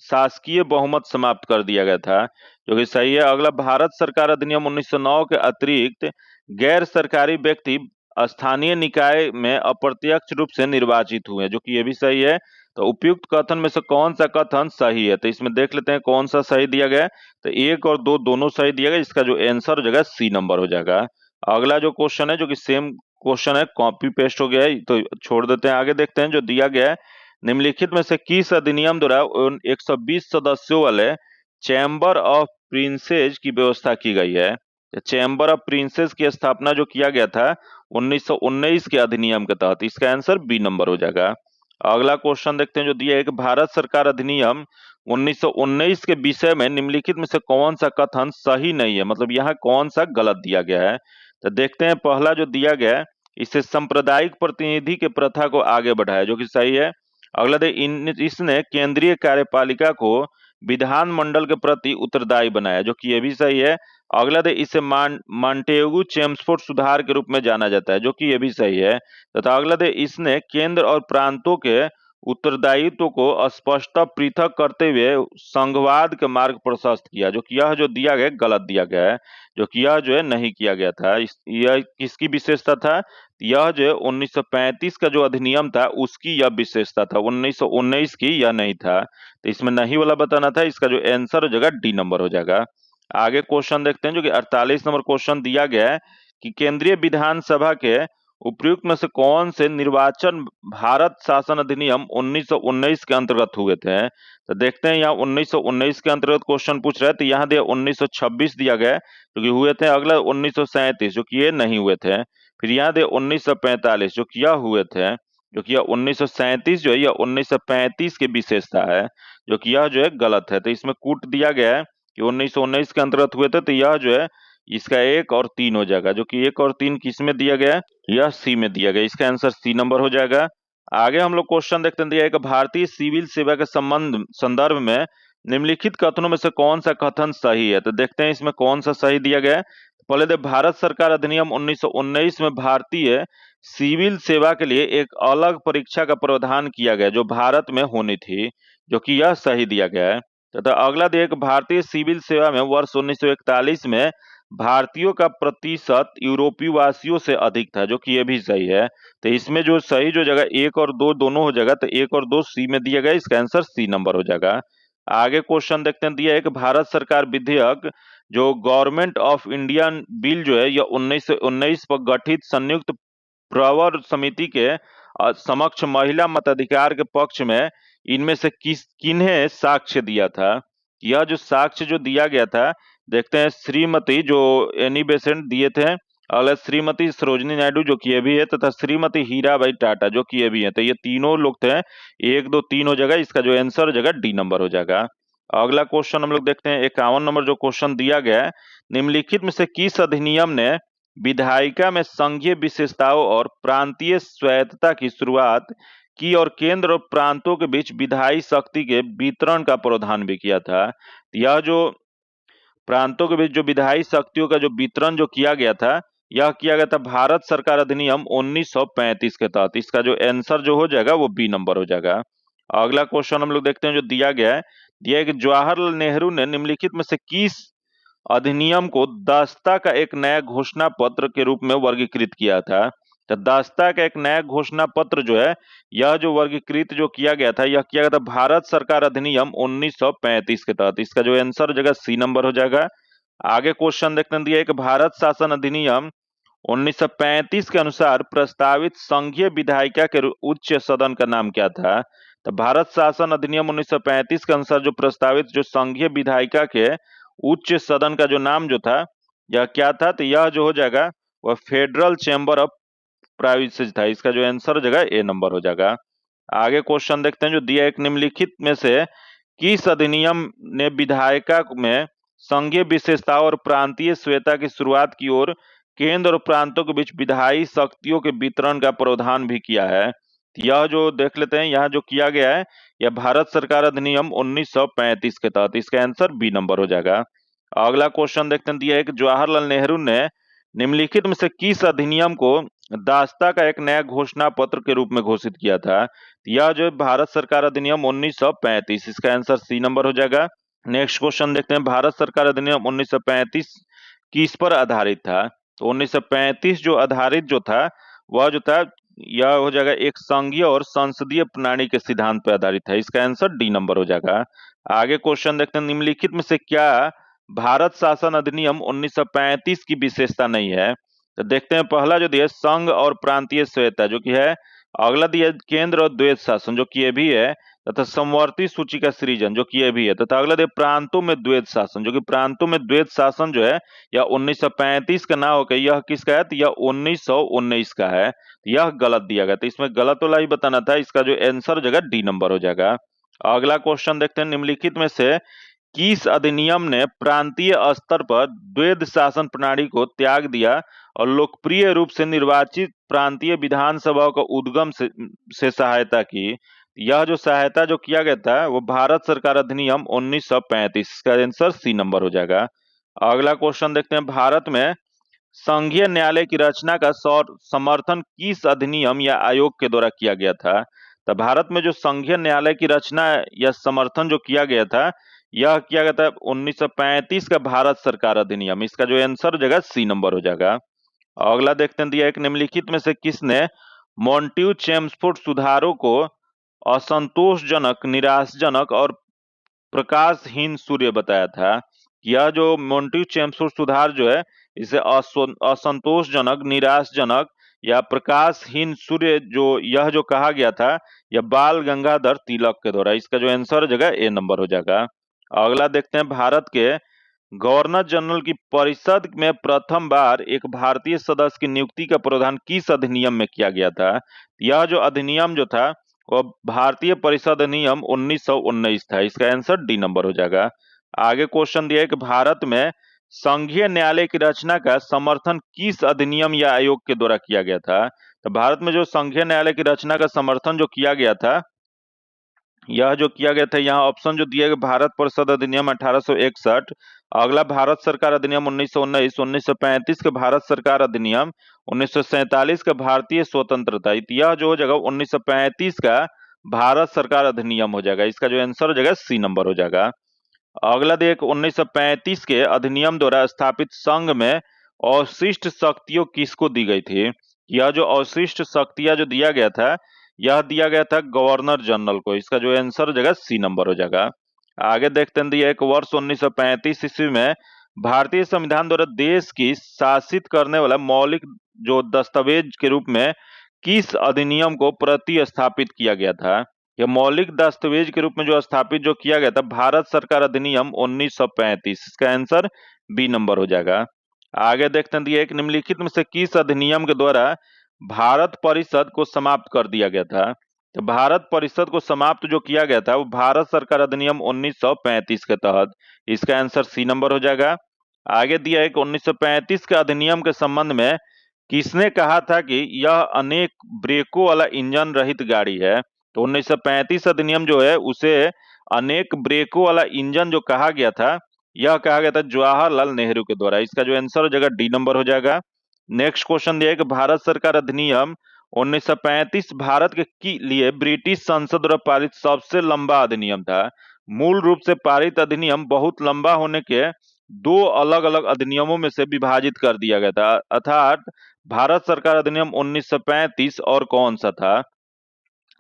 A: शासकीय बहुमत समाप्त कर दिया गया था, जो कि सही है। अगला, भारत सरकार अधिनियम 1909 के अतिरिक्त गैर सरकारी व्यक्ति स्थानीय निकाय में अप्रत्यक्ष रूप से निर्वाचित हुए, जो कि ये भी सही है। तो उपयुक्त कथन में से कौन सा कथन सही है? तो इसमें देख लेते हैं कौन सा सही दिया गया है। तो एक और दो दोनों सही दिया गया। इसका जो आंसर हो जाएगा सी नंबर हो जाएगा। अगला जो क्वेश्चन है जो कि सेम क्वेश्चन है, कॉपी पेस्ट हो गया है, तो छोड़ देते हैं। आगे देखते हैं जो दिया गया है, निम्नलिखित में से किस अधिनियम द्वारा 120 सदस्यों वाले चैम्बर ऑफ प्रिंसेस की व्यवस्था की गई है? चैम्बर ऑफ प्रिंसेस की स्थापना जो किया गया था 1919 के अधिनियम के तहत। इसका आंसर बी नंबर हो जाएगा। अगला क्वेश्चन देखते हैं जो दिया है कि भारत सरकार अधिनियम 1919 के विषय में निम्नलिखित में से कौन सा कथन सही नहीं है, मतलब यहाँ कौन सा गलत दिया गया है? तो देखते हैं, पहला जो दिया गया है, इससे सांप्रदायिक प्रतिनिधि के प्रथा को आगे बढ़ाया, जो कि सही है। अगला दे इसने केंद्रीय कार्यपालिका को विधानमंडल के प्रति उत्तरदायी बनाया, जो कि ये भी सही है। अगला दे इसे मॉन्टेगू चेम्सफोर्ड सुधार के रूप में जाना जाता है, जो कि ये भी सही है। तथा अगला दे इसने केंद्र और प्रांतों के उत्तरदायित्व को स्पष्टता पृथक करते हुए संघवाद के मार्ग प्रशस्त किया, जो कि यह जो दिया गया गलत दिया गया है, जो कि यह जो है नहीं किया गया था। यह किसकी विशेषता था? यह जो 1935 का जो अधिनियम था उसकी यह विशेषता था, 1919 की यह नहीं था। तो इसमें नहीं वाला बताना था। इसका जो आंसर हो जाएगा डी नंबर हो जाएगा। आगे क्वेश्चन देखते हैं जो कि 48 नंबर क्वेश्चन दिया गया है कि केंद्रीय विधानसभा के उपयुक्त में से कौन से निर्वाचन भारत शासन अधिनियम 1919 के अंतर्गत हुए थे? तो देखते हैं यहाँ 1919 के अंतर्गत क्वेश्चन पूछ रहे हैं, तो यहाँ दिया 1926 दिया गया जो कि हुए थे। अगला 1937 जो कि ये नहीं हुए थे। फिर यहाँ दे 1945 जो कि यह हुए थे, जो कि यह 1937 जो है यह 1935 की विशेषता है, जो कि यह जो है गलत है। तो इसमें कूट दिया गया है कि 1919 के अंतर्गत हुए थे, तो यह जो है इसका 1 और 3 हो जाएगा, जो कि 1 और 3 किस में दिया गया है? यह सी में दिया गया। इसका आंसर सी नंबर हो जाएगा। आगे हम लोग क्वेश्चन देखते हैं। दिया है कि भारतीय सिविल सेवा के संदर्भ में निम्नलिखित कथनों में से कौन सा कथन सही है? तो देखते हैं इसमें कौन सा सही दिया गया है। पहले दे भारत सरकार अधिनियम 1919 में भारतीय सिविल सेवा के लिए एक अलग परीक्षा का प्रावधान किया गया जो भारत में होनी थी, जो कि यह सही दिया गया है। तथा अगला दिया कि भारतीय सिविल सेवा में वर्ष 1941 में भारतीयों का प्रतिशत यूरोपीय वासियों से अधिक था, जो कि ये भी सही है। तो इसमें जो सही जो जगह 1 और 2 दोनों हो जाएगा, तो 1 और 2 सी में दिया गया, इसका आंसर सी नंबर हो जाएगा। आगे क्वेश्चन देखते हैं। दिया है कि भारत सरकार विधेयक जो गवर्नमेंट ऑफ इंडिया बिल जो है यह 1919 पर गठित संयुक्त प्रवर समिति के समक्ष महिला मताधिकार के पक्ष में इनमें से किन्हें साक्ष्य दिया था? यह जो साक्ष्य जो दिया गया था, देखते हैं श्रीमती जो एनी बेसेंट दिए थे, अगला श्रीमती सरोजिनी नायडू जो कि ये भी है, तथा श्रीमती हीराबाई टाटा जो कि ये भी है। तो ये तीनों लोग थे। 1 2 3 हो जाएगा, इसका जो आंसर हो जाएगा डी नंबर हो जाएगा। अगला क्वेश्चन हम लोग देखते हैं 51 नंबर जो क्वेश्चन दिया गया है। निम्नलिखित में से किस अधिनियम ने विधायिका में संघीय विशेषताओं और प्रांतीय स्वायत्तता की शुरुआत की और केंद्र और प्रांतों के बीच विधायी शक्ति के वितरण का प्रावधान भी किया था? यह जो प्रांतों के बीच जो विधायी शक्तियों का जो वितरण जो किया गया था, यह किया गया था भारत सरकार अधिनियम 1935 के तहत। इसका जो आंसर जो हो जाएगा वो बी नंबर हो जाएगा। अगला क्वेश्चन हम लोग देखते हैं जो दिया गया है। दिया है कि जवाहरलाल नेहरू ने निम्नलिखित में से किस अधिनियम को दास्ता का एक नया घोषणा पत्र के रूप में वर्गीकृत किया था? तो दास्ता का एक नया घोषणा पत्र जो है, यह जो वर्गीकृत जो किया गया था, यह किया गया था भारत सरकार अधिनियम 1935 के तहत। इसका जो आंसर हो जाएगा सी नंबर हो जाएगा। आगे क्वेश्चन देखते हैं। दिया है कि भारत शासन अधिनियम 1935 के अनुसार प्रस्तावित संघीय विधायिका के उच्च सदन का नाम क्या था? तो भारत शासन अधिनियम 1935 के अनुसार जो प्रस्तावित जो संघीय विधायिका के उच्च सदन का जो नाम जो था, यह क्या था? तो यह जो हो जाएगा वह फेडरल चैम्बर ऑफ प्राइवेसीज था। इसका जो आंसर हो जाएगा ए नंबर हो जाएगा। आगे क्वेश्चन देखते हैं जो दिया एक निम्नलिखित में से किस अधिनियम ने विधायिका में संघीय विशेषता और प्रांतीय स्वेता की शुरुआत की और केंद्र और प्रांतों के बीच विधायी शक्तियों के वितरण का प्रावधान भी किया है? यह जो देख लेते हैं यहाँ जो किया गया है, यह भारत सरकार अधिनियम 1935 के तहत। इसका आंसर बी नंबर हो जाएगा। अगला क्वेश्चन देखते हैं। दिया है कि जवाहरलाल नेहरू ने निम्नलिखित में से किस अधिनियम को दास्ता का एक नया घोषणा पत्र के रूप में घोषित किया था? यह जो भारत सरकार अधिनियम 1935, इसका आंसर सी नंबर हो जाएगा। नेक्स्ट क्वेश्चन देखते हैं। भारत सरकार अधिनियम 1935 किस पर आधारित था? तो 1935 जो आधारित जो था, वह जो था यह हो जाएगा एक संघीय और संसदीय प्रणाली के सिद्धांत पर आधारित है। इसका आंसर डी नंबर हो जाएगा। आगे क्वेश्चन देखते हैं। निम्नलिखित में से क्या भारत शासन अधिनियम 1935 की विशेषता नहीं है? तो देखते हैं। पहला जो दिया संघ और प्रांतीय स्वायत्तता जो कि है। अगला दिया केंद्र और द्वैत शासन जो कि ये भी है, तथा समवर्ती सूची का सृजन जो कि ये भी है, तथा अगला दिया प्रांतों में द्वैत शासन जो कि प्रांतों में द्वैत शासन जो है यह 1935 का ना होकर यह किसका है? तो यह 1919 का है। यह गलत दिया गया, तो इसमें गलत वाला ही बताना था। इसका जो आंसर हो जाएगा डी नंबर हो जाएगा। अगला क्वेश्चन देखते हैं। निम्नलिखित में से किस अधिनियम ने प्रांतीय स्तर पर द्वैध शासन प्रणाली को त्याग दिया और लोकप्रिय रूप से निर्वाचित प्रांतीय विधानसभाओं का उद्गम से सहायता की? यह जो सहायता जो किया गया था वो भारत सरकार अधिनियम 1935 का आंसर सी नंबर हो जाएगा। अगला क्वेश्चन देखते हैं। भारत में संघीय न्यायालय की रचना का समर्थन किस अधिनियम या आयोग के द्वारा किया गया था? तो भारत में जो संघीय न्यायालय की रचना या समर्थन जो किया गया था, यह किया गया था 1935 का भारत सरकार अधिनियम। इसका जो आंसर हो जाएगा सी नंबर हो जाएगा। अगला देखते हैं। दिया एक निम्नलिखित में से किसने मॉन्टेग्यू चेम्सफोर्ड सुधारों को असंतोषजनक, निराशाजनक और प्रकाशहीन सूर्य बताया था? यह जो मॉन्टेग्यू चेम्सफोर्ड सुधार जो है, इसे असंतोषजनक, निराशाजनक या प्रकाशहीन सूर्य यह जो कहा गया था, यह बाल गंगाधर तिलक के द्वारा। इसका जो आंसर हो जाएगा ए नंबर हो जाएगा। अगला देखते हैं, भारत के गवर्नर जनरल की परिषद में प्रथम बार एक भारतीय सदस्य की नियुक्ति का प्रावधान किस अधिनियम में किया गया था? यह जो अधिनियम जो था वो भारतीय परिषद अधिनियम 1919 था। इसका आंसर डी नंबर हो जाएगा। आगे क्वेश्चन दिया है कि भारत में संघीय न्यायालय की रचना का समर्थन किस अधिनियम या आयोग के द्वारा किया गया था? तो भारत में जो संघीय न्यायालय की रचना का समर्थन जो किया गया था, यह जो किया गया था, यहाँ ऑप्शन जो दिया गया, भारत परिषद अधिनियम 1861, अगला भारत सरकार अधिनियम 1919, 1935 के भारत सरकार अधिनियम, 1947 का भारतीय स्वतंत्रता, यह जो हो जाएगा 1935 का भारत सरकार अधिनियम हो जाएगा। इसका जो आंसर हो जाएगा सी नंबर हो जाएगा। अगला देख, 1935 के अधिनियम द्वारा स्थापित संघ में अवशिष्ट शक्तियों किसको दी गई थी? यह जो अवशिष्ट शक्तियां जो दिया गया था, यह दिया गया था गवर्नर जनरल को। इसका जो आंसर हो जाएगा सी नंबर हो जाएगा। आगे देखते हैं, दिया एक वर्ष 1935 ईस्वी में भारतीय संविधान द्वारा देश की शासित करने वाला मौलिक जो दस्तावेज के रूप में किस अधिनियम को प्रतिस्थापित किया गया था? यह मौलिक दस्तावेज के रूप में जो स्थापित जो किया गया था, भारत सरकार अधिनियम 1935। इसका आंसर बी नंबर हो जाएगा। आगे देखते हैं, दिया एक निम्नलिखित में से किस अधिनियम के द्वारा भारत परिषद को समाप्त कर दिया गया था? तो भारत परिषद को समाप्त जो किया गया था वो भारत सरकार अधिनियम 1935 के तहत। इसका आंसर सी नंबर हो जाएगा। आगे दिया है कि 1935 के अधिनियम के संबंध में किसने कहा था कि यह अनेक ब्रेकों वाला इंजन रहित गाड़ी है? तो 1935 अधिनियम जो है उसे अनेक ब्रेकों वाला इंजन जो कहा गया था, यह कहा गया था जवाहरलाल नेहरू के द्वारा। इसका जो आंसर हो जाएगा डी नंबर हो जाएगा। नेक्स्ट क्वेश्चन दिया है कि भारत सरकार अधिनियम 1935 भारत के लिए ब्रिटिश संसद द्वारा पारित सबसे लंबा अधिनियम था। मूल रूप से पारित अधिनियम बहुत लंबा होने के दो अलग अलग अधिनियमों में से विभाजित कर दिया गया था, अर्थात भारत सरकार अधिनियम 1935 और कौन सा था?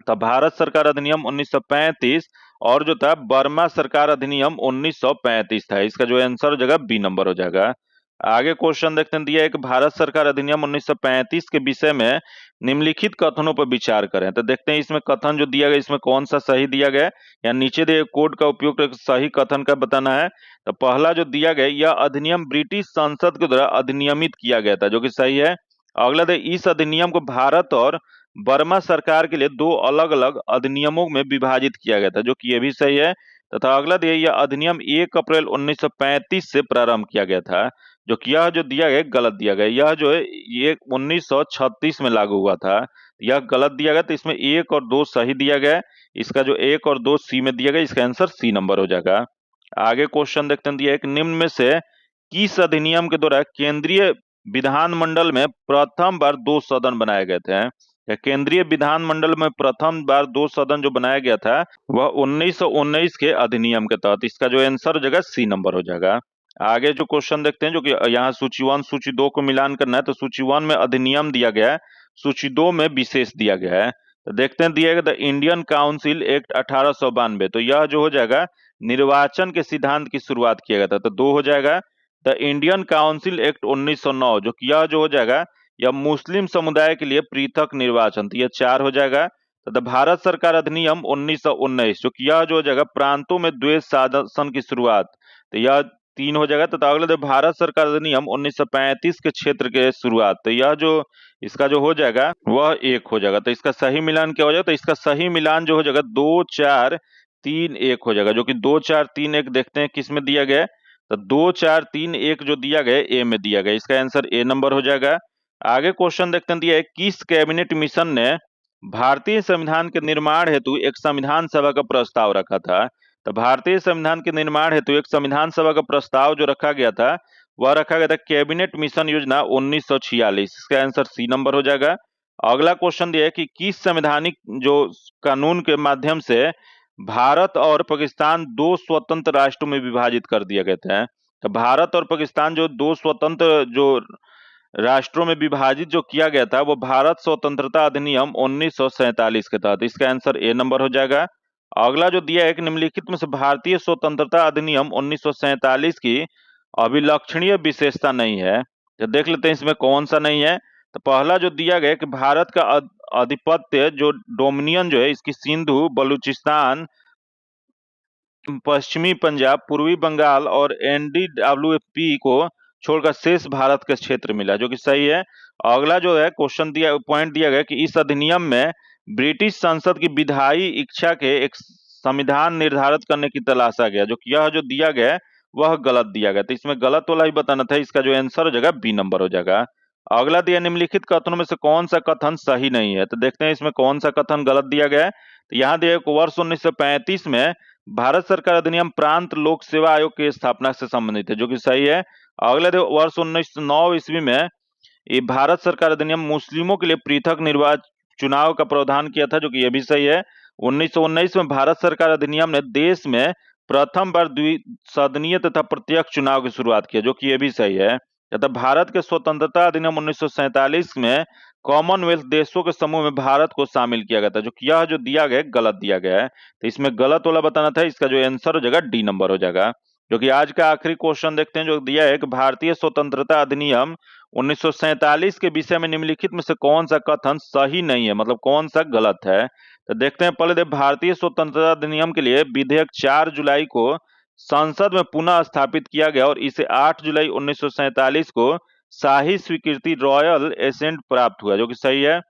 A: तो भारत सरकार अधिनियम 1935 और जो था बर्मा सरकार अधिनियम 1935 था। इसका जो आंसर हो जाएगा बी नंबर हो जाएगा। आगे क्वेश्चन देखते हैं, दिया है कि भारत सरकार अधिनियम 1935 के विषय में निम्नलिखित कथनों पर विचार करें। तो देखते हैं इसमें कथन जो दिया गया, इसमें कौन सा सही दिया गया या नीचे दिए कोड का उपयोग करके सही कथन का बताना है। तो पहला जो दिया गया, यह अधिनियम ब्रिटिश संसद के द्वारा अधिनियमित किया गया था, जो कि सही है। अगला दे, इस अधिनियम को भारत और बर्मा सरकार के लिए दो अलग अलग अधिनियमों में विभाजित किया गया था, जो कि ये भी सही है। तथा अगला दिया, यह अधिनियम 1 अप्रैल 1935 से प्रारंभ किया गया था, जो कि यह जो दिया गया गलत दिया गया। यह जो है ये 1936 में लागू हुआ था, यह गलत दिया गया। तो इसमें 1 और 2 सही दिया गया। इसका जो 1 और 2 सी में दिया गया, इसका आंसर सी नंबर हो जाएगा। आगे क्वेश्चन देखते हैं, दिया एक निम्न में से किस अधिनियम के द्वारा केंद्रीय विधानमंडल में प्रथम बार 2 सदन बनाए गए थे? या केंद्रीय विधानमंडल में प्रथम बार 2 सदन जो बनाया गया था वह 1919 के अधिनियम के तहत। इसका जो आंसर हो जाएगा सी नंबर हो जाएगा। आगे जो क्वेश्चन देखते हैं, जो कि यहाँ सूची 1 सूची 2 को मिलान करना है, तो सूची 1 में अधिनियम दिया गया है, सूची 2 में विशेष दिया गया है। तो देखते हैं, दिया गया द इंडियन काउंसिल एक्ट 1892। तो यह जो हो जाएगा निर्वाचन के सिद्धांत की शुरुआत किया गया था, तो 2 हो जाएगा। द इंडियन काउंसिल एक्ट 1909, जो कि यह जो हो जाएगा यह मुस्लिम समुदाय के लिए पृथक निर्वाचन, तो यह 4 हो जाएगा। तथा भारत सरकार अधिनियम 1919, जो कि यह जो हो जाएगा प्रांतों में द्वैध शासन की शुरुआत, तो यह 3 हो जाएगा। तथा अगले भारत सरकार अधिनियम 1935 के क्षेत्र के शुरुआत, तो यह जो इसका जो हो जाएगा वह 1 हो जाएगा। तो इसका सही मिलान क्या हो जाएगा? तो इसका सही मिलान जो हो जाएगा 2 4 3 1 हो जाएगा, जो कि 2 4 3 1 देखते हैं किस में दिया गया है। तो 2 4 3 1 जो दिया गया ए में दिया गया, इसका आंसर ए नंबर हो जाएगा। आगे क्वेश्चन देखते हैं, दिया है किस कैबिनेट मिशन ने भारतीय संविधान के निर्माण हेतु एक संविधान सभा का प्रस्ताव रखा था? तो भारतीय संविधान के निर्माण हेतु एक संविधान सभा का प्रस्ताव जो रखा गया था वह रखा गया था कैबिनेट मिशन योजना 1946। इसका आंसर सी नंबर हो जाएगा। अगला क्वेश्चन दिया है कि किस संवैधानिक जो कानून के माध्यम से भारत और पाकिस्तान 2 स्वतंत्र राष्ट्रों में विभाजित कर दिया गए थे? तो भारत और पाकिस्तान जो 2 स्वतंत्र जो राष्ट्रों में विभाजित जो किया गया था वो भारत स्वतंत्रता अधिनियम 1947 के तहत। इसका आंसर ए नंबर हो जाएगा। अगला जो दिया है कि निम्नलिखित में से भारतीय स्वतंत्रता अधिनियम 1947 की अभिलक्षणीय विशेषता नहीं है, तो देख लेते हैं इसमें कौन सा नहीं है। तो पहला जो दिया गया कि भारत का आधिपत्य जो डोमिनियन जो है इसकी सिंधु, बलूचिस्तान, पश्चिमी पंजाब, पूर्वी बंगाल और एनडीडब्ल्यूपी को छोड़कर शेष भारत के क्षेत्र मिला, जो कि सही है। अगला जो है क्वेश्चन दिया, पॉइंट दिया गया कि इस अधिनियम में ब्रिटिश संसद की विधायी इच्छा के एक संविधान निर्धारित करने की तलाशा गया, जो कि यह जो दिया गया है वह गलत दिया गया। तो इसमें गलत वाला ही बताना था, इसका जो आंसर हो जाएगा बी नंबर हो जाएगा। अगला दिया निम्नलिखित कथनों में से कौन सा कथन सही नहीं है, तो देखते हैं इसमें कौन सा कथन गलत दिया गया है। तो यहाँ दिया वर्ष 1935 में भारत सरकार अधिनियम प्रांत लोक सेवा आयोग की स्थापना से संबंधित है, जो कि सही है। अगला देखो वर्ष 1909 ईस्वी में ये भारत सरकार अधिनियम मुस्लिमों के लिए पृथक निर्वाचन चुनाव का प्रावधान किया था, जो कि यह भी सही है। 1919 में भारत सरकार अधिनियम ने देश में प्रथम बार द्विसदनीय तथा प्रत्यक्ष चुनाव की शुरुआत की, जो कि यह भी सही है। तथा भारत के स्वतंत्रता अधिनियम 1947 में कॉमनवेल्थ देशों के समूह में भारत को शामिल किया गया था, जो कि यह जो दिया गया गलत दिया गया है। तो इसमें गलत वाला बताना था, इसका जो आंसर हो जाएगा डी नंबर हो जाएगा। जो कि आज का आखिरी क्वेश्चन देखते हैं, जो दिया है कि भारतीय स्वतंत्रता अधिनियम 1947 के विषय में निम्नलिखित में से कौन सा कथन सही नहीं है, मतलब कौन सा गलत है। तो देखते हैं, पहले भारतीय स्वतंत्रता अधिनियम के लिए विधेयक 4 जुलाई को संसद में पुनः स्थापित किया गया और इसे 8 जुलाई 1947 को शाही स्वीकृति रॉयल एसेंट प्राप्त हुआ, जो कि सही है।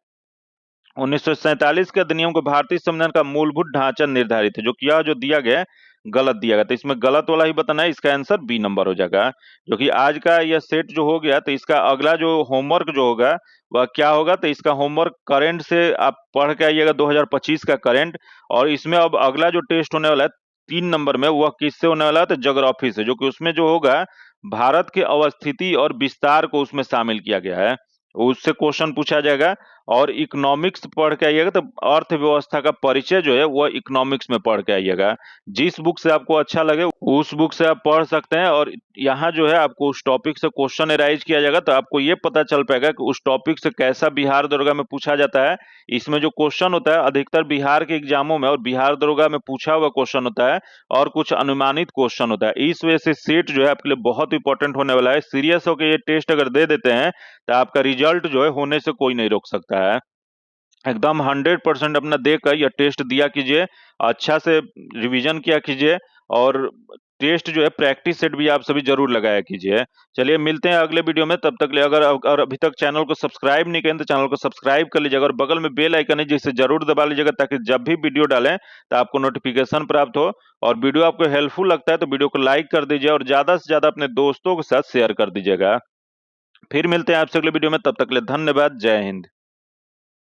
A: 1947 के अधिनियम को भारतीय संविधान का मूलभूत ढांचा निर्धारित है, जो कि यह जो दिया गया गलत दिया गया। तो इसमें गलत वाला ही बताना है, इसका आंसर बी नंबर हो जाएगा। जो कि आज का यह सेट जो हो गया, तो इसका अगला जो होमवर्क जो होगा वह क्या होगा, तो इसका होमवर्क करंट से आप पढ़ के आइएगा 2025 का करंट। और इसमें अब अगला जो टेस्ट होने वाला है 3 नंबर में, वह किससे होने वाला है, तो ज्योग्राफी से, जो कि उसमें जो होगा भारत के अवस्थिति और विस्तार को उसमें शामिल किया गया है, उससे क्वेश्चन पूछा जाएगा। और इकोनॉमिक्स पढ़ के आइएगा, तो अर्थव्यवस्था का परिचय जो है वो इकोनॉमिक्स में पढ़ के आइएगा। जिस बुक से आपको अच्छा लगे उस बुक से आप पढ़ सकते हैं। और यहाँ जो है आपको उस टॉपिक से क्वेश्चन एराइज किया जाएगा, तो आपको ये पता चल पाएगा कि उस टॉपिक से कैसा बिहार दरोगा में पूछा जाता है। इसमें जो क्वेश्चन होता है अधिकतर बिहार के एग्जामों में और बिहार दरोगा में पूछा हुआ क्वेश्चन होता है, और कुछ अनुमानित क्वेश्चन होता है। इस वजह से सेट जो है आपके लिए बहुत इंपॉर्टेंट होने वाला है। सीरियस होकर ये टेस्ट अगर दे देते हैं तो आपका रिजल्ट जो है होने से कोई नहीं रोक सकता है। एकदम 100% अपना देकर यह टेस्ट दिया कीजिए, अच्छा से रिवीजन किया कीजिए, और टेस्ट जो है प्रैक्टिस सेट भी आप सभी जरूर लगाया कीजिए। चलिए मिलते हैं अगले वीडियो में, तब तक लिए अगर अभी तक चैनल को सब्सक्राइब नहीं करें तो चैनल को सब्सक्राइब कर लीजिएगा, और बगल में बेल आइकन है जिसे जरूर दबा लीजिएगा, ताकि जब भी वीडियो डालें तो आपको नोटिफिकेशन प्राप्त हो। और वीडियो आपको हेल्पफुल लगता है तो वीडियो को लाइक कर दीजिए, और ज्यादा से ज्यादा अपने दोस्तों के साथ शेयर कर दीजिएगा। फिर मिलते हैं आपसे अगले वीडियो में, तब तक के लिए धन्यवाद। जय हिंद।